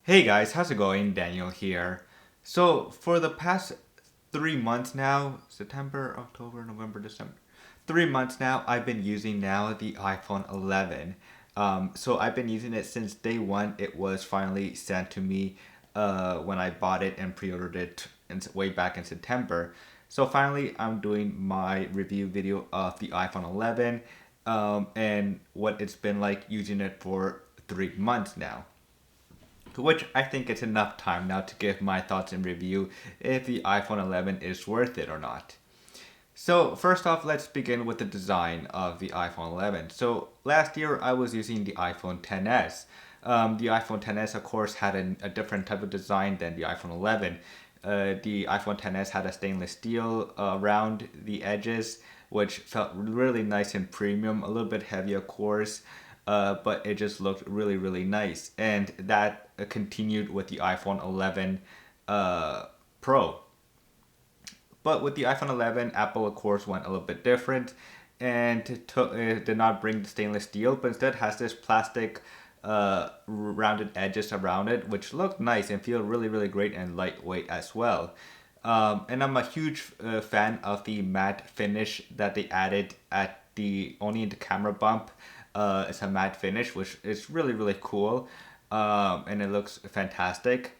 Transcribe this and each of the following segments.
Hey guys, how's it going? Daniel here. So, for the past 3 months now, September, October, November, December, 3 months now, I've been using now the iPhone 11. So, I've been using it since day one. It was finally sent to me when I bought it and pre ordered it way back in September. So, finally, I'm doing my review video of the iPhone 11 and what it's been like using it for 3 months now, which I think it's enough time now to give my thoughts and review if the iPhone 11 is worth it or not. So first off, let's begin with the design of the iPhone 11. So last year I was using the iPhone XS. The iPhone XS, of course, had a different type of design than the iPhone 11. The iPhone XS had a stainless steel around the edges, which felt really nice and premium, a little bit heavy, of course, but it just looked really nice. And that continued with the iPhone 11 Pro. But with the iPhone 11, Apple, of course, went a little bit different and did not bring the stainless steel, but instead has this plastic rounded edges around it, which look nice and feel really great and lightweight as well. And I'm a huge fan of the matte finish that they added at the only in the camera bump. It's a matte finish, which is really cool, and it looks fantastic.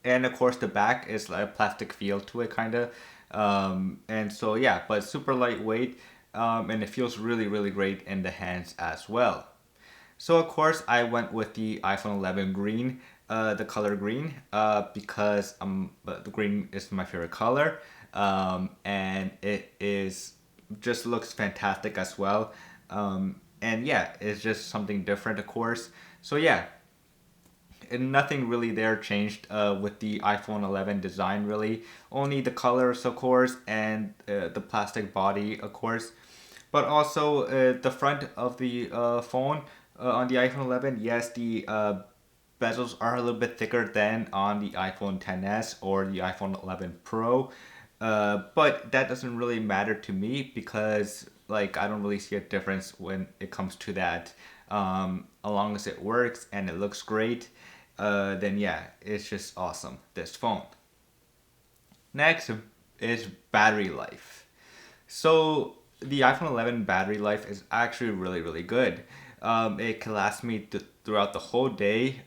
And of course, the back is like a plastic feel to it, kind of. And so yeah, but super lightweight, and it feels really great in the hands as well. So of course I went with the iPhone 11 green, the color green, because the green is my favorite color, and it is just looks fantastic as well. And yeah, it's just something different, of course. So yeah, and nothing really there changed with the iPhone 11 design really. Only the colors, of course, and the plastic body, of course. But also the front of the phone on the iPhone 11, yes, the bezels are a little bit thicker than on the iPhone XS or the iPhone 11 Pro. But that doesn't really matter to me because like I don't really see a difference when it comes to that. As long as it works and it looks great, then yeah, it's just awesome, this phone. Next is battery life. So the iPhone 11 battery life is actually really good. It can last me throughout the whole day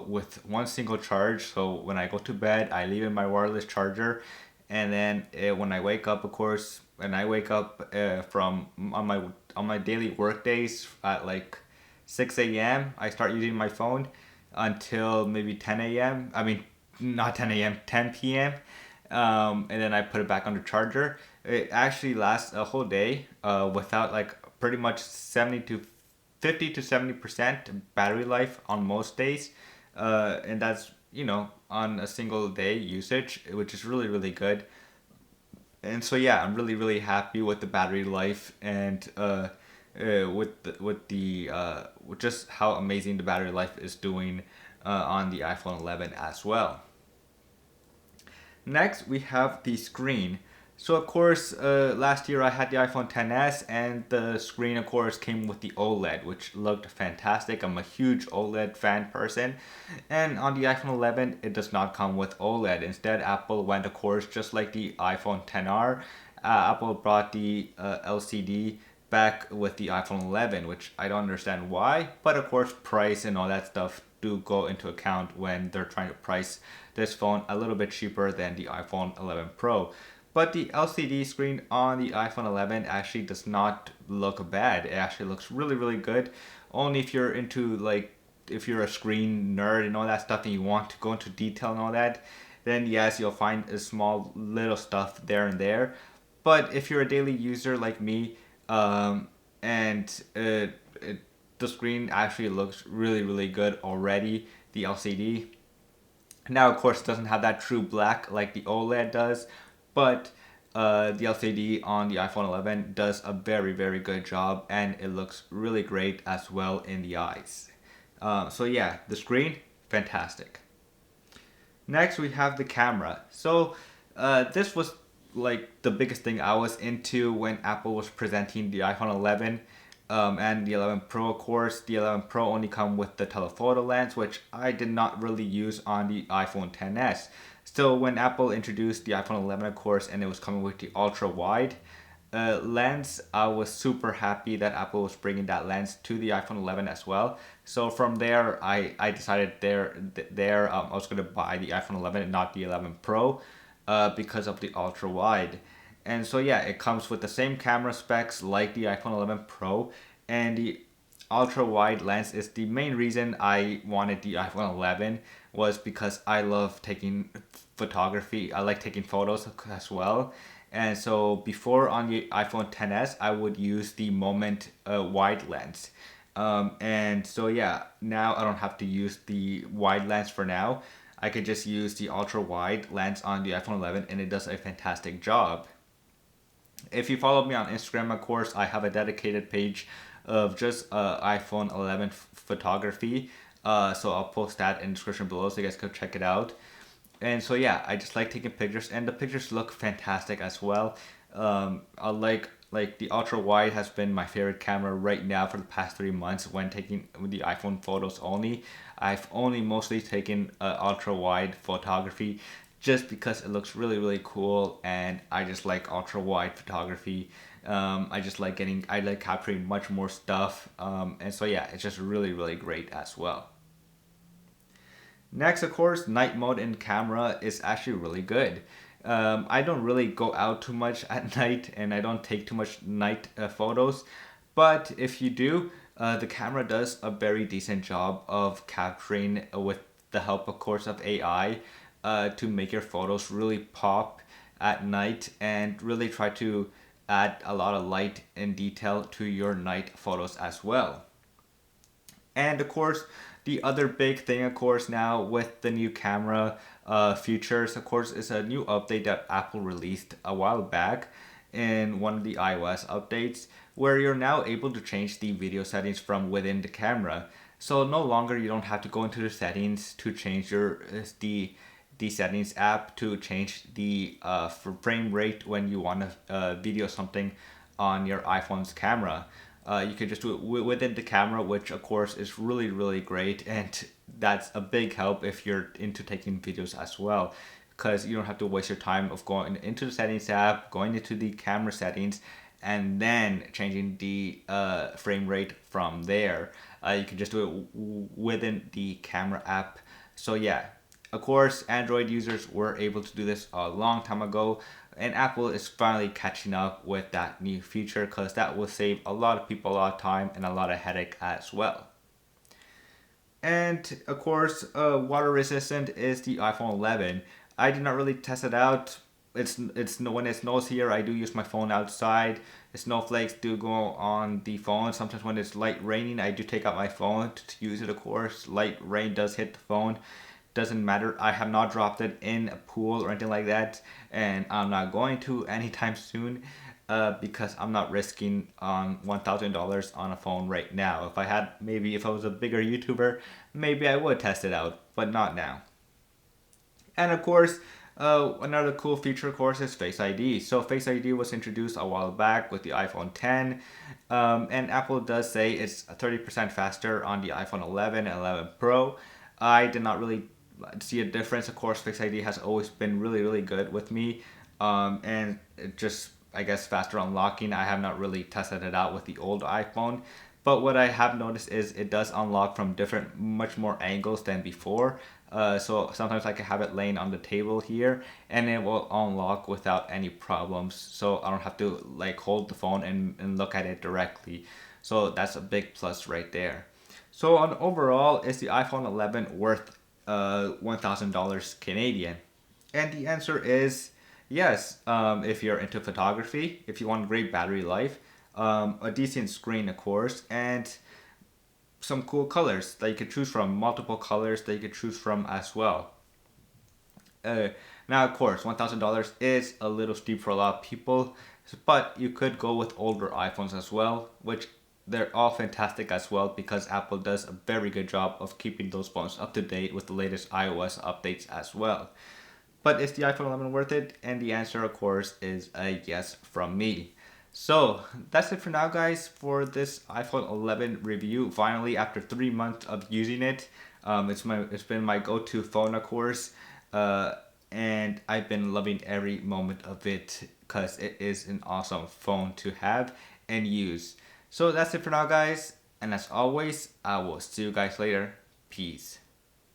with one single charge. So when I go to bed, I leave in my wireless charger, and then when I wake up, of course, when I wake up from on my daily work days at like 6 a.m., I start using my phone until maybe 10 a.m. I mean, not 10 a.m., 10 p.m. And then I put it back on the charger. It actually lasts a whole day without like pretty much 70 to 50 to 70% battery life on most days. And that's, on a single day usage, which is really good. And so yeah, I'm really happy with the battery life and with just how amazing the battery life is doing on the iPhone 11 as well. Next, we have the screen. So of course, last year I had the iPhone XS, and the screen, of course, came with the OLED, which looked fantastic. I'm a huge OLED fan person, and on the iPhone 11, it does not come with OLED. Instead, Apple went, of course, just like the iPhone XR. Apple brought the LCD back with the iPhone 11, which I don't understand why, but of course, price and all that stuff do go into account when they're trying to price this phone a little bit cheaper than the iPhone 11 Pro. But the LCD screen on the iPhone 11 actually does not look bad. It actually looks really good. Only if you're into like if you're a screen nerd and all that stuff and you want to go into detail and all that, then yes, you'll find a small little stuff there and there. But if you're a daily user like me, and the screen actually looks really good already, the LCD. Now, of course, it doesn't have that true black like the OLED does, but the LCD on the iPhone 11 does a very good job, and it looks really great as well in the eyes. So yeah, the screen, fantastic. Next, we have the camera. So this was like the biggest thing I was into when Apple was presenting the iPhone 11. and the 11 Pro, of course. The 11 Pro only come with the telephoto lens, which I did not really use on the iPhone XS. Still, when Apple introduced the iPhone 11, of course, and it was coming with the ultra wide lens, I was super happy that Apple was bringing that lens to the iPhone 11 as well. So from there, I decided I was going to buy the iPhone 11 and not the 11 Pro because of the ultra wide. And so yeah, it comes with the same camera specs like the iPhone 11 Pro, and the ultra wide lens is the main reason I wanted the iPhone 11, was because I love taking photography. I like taking photos as well. And so before on the iPhone XS, I would use the Moment wide lens. And so yeah, now I don't have to use the wide lens for now. I could just use the ultra wide lens on the iPhone 11, and it does a fantastic job. If you follow me on Instagram, of course, I have a dedicated page of just iPhone 11 photography. So I'll post that in the description below so you guys can check it out. And so yeah, I just like taking pictures, and the pictures look fantastic as well. I like the ultra wide has been my favorite camera right now for the past 3 months when taking the iPhone photos only. I've only mostly taken ultra wide photography just because it looks really cool, and I just like ultra wide photography. I like capturing much more stuff, and so yeah, it's just really great as well. Next, of course, night mode in camera is actually really good. I don't really go out too much at night, and I don't take too much night photos. But if you do, the camera does a very decent job of capturing, with the help, of course, of AI, to make your photos really pop at night and really try to add a lot of light and detail to your night photos as well. And of course, the other big thing, of course, now with the new camera features, of course, is a new update that Apple released a while back in one of the iOS updates, where you're now able to change the video settings from within the camera. So no longer you don't have to go into the settings to change the settings app to change the frame rate when you want to video something on your iPhone's camera. You can just do it within the camera, which of course is really great, and that's a big help if you're into taking videos as well, because you don't have to waste your time of going into the settings app, going into the camera settings, and then changing the frame rate from there. You can just do it within the camera app. So yeah, of course, Android users were able to do this a long time ago, and Apple is finally catching up with that new feature, because that will save a lot of people a lot of time and a lot of headache as well. And of course, water resistant is the iPhone 11. I did not really test it out. It's when it snows here, I do use my phone outside. The snowflakes do go on the phone. Sometimes when it's light raining, I do take out my phone to use it. Of course, light rain does hit the phone. Doesn't matter. I have not dropped it in a pool or anything like that, and I'm not going to anytime soon, because I'm not risking on $1,000 on a phone right now. If I was a bigger YouTuber, maybe I would test it out, but not now. And of course, another cool feature, of course, is Face ID. So Face ID was introduced a while back with the iPhone 10, and Apple does say it's 30% faster on the iPhone 11 and 11 Pro. I did not really see a difference. Of course, Face ID has always been really good with me, and it just, I guess, faster unlocking. I have not really tested it out with the old iPhone, but what I have noticed is it does unlock from much more angles than before. So sometimes I can have it laying on the table here, and it will unlock without any problems. So I don't have to like hold the phone and look at it directly. So that's a big plus right there. So on overall, is the iPhone 11 worth $1,000 Canadian? And the answer is yes. If you're into photography, if you want great battery life, a decent screen, of course, and some cool colors that you could choose from, multiple colors that you could choose from as well. Now, of course, $1,000 is a little steep for a lot of people, but you could go with older iPhones as well, which they're all fantastic as well, because Apple does a very good job of keeping those phones up to date with the latest iOS updates as well. But is the iPhone 11 worth it? And the answer, of course, is a yes from me. So that's it for now, guys, for this iPhone 11 review. Finally, after 3 months of using it, it's been my go-to phone, of course, and I've been loving every moment of it because it is an awesome phone to have and use. So that's it for now, guys, and as always, I will see you guys later. Peace.